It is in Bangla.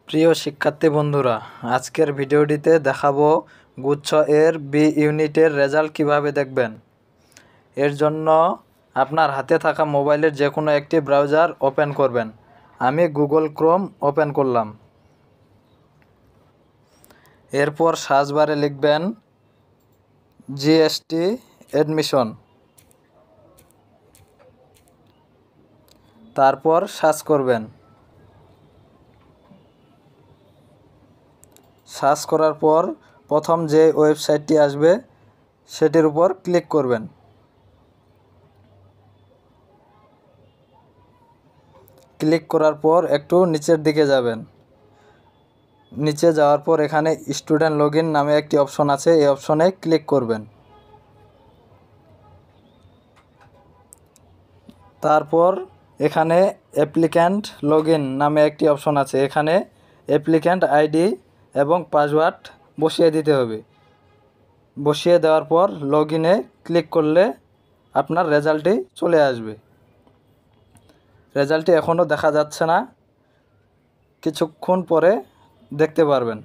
প্রিয় শিক্ষার্থী বন্ধুরা, আজকের ভিডিওটিতে দেখাবো গুচ্ছ এর বি ইউনিটের রেজাল্ট কিভাবে দেখবেন। এর জন্য আপনার হাতে থাকা মোবাইলের যে কোনো একটি ব্রাউজার ওপেন করবেন। আমি গুগল ক্রোম ওপেন করলাম। এরপর সার্চ বারে লিখবেন জিএসটি অ্যাডমিশন, তারপর সার্চ করবেন। সার্চ করার পর প্রথম যে ওয়েবসাইটটি আসবে সেটির উপর ক্লিক করবেন। ক্লিক করার পর একটু নিচের দিকে যাবেন। নিচে যাওয়ার পর এখানে স্টুডেন্ট লগইন নামে একটি অপশন আছে, এই অপশনে ক্লিক করবেন। তারপর এখানে অ্যাপ্লিক্যান্ট লগইন নামে একটি অপশন আছে, এখানে অ্যাপ্লিক্যান্ট আইডি এবং পাসওয়ার্ড বসিয়ে দিতে হবে। বসিয়ে দেওয়ার পর লগইনে ক্লিক করলে আপনার রেজাল্টটি চলে আসবে। রেজাল্টটি এখনও দেখা যাচ্ছে না, কিছুক্ষণ পরে দেখতে পারবেন।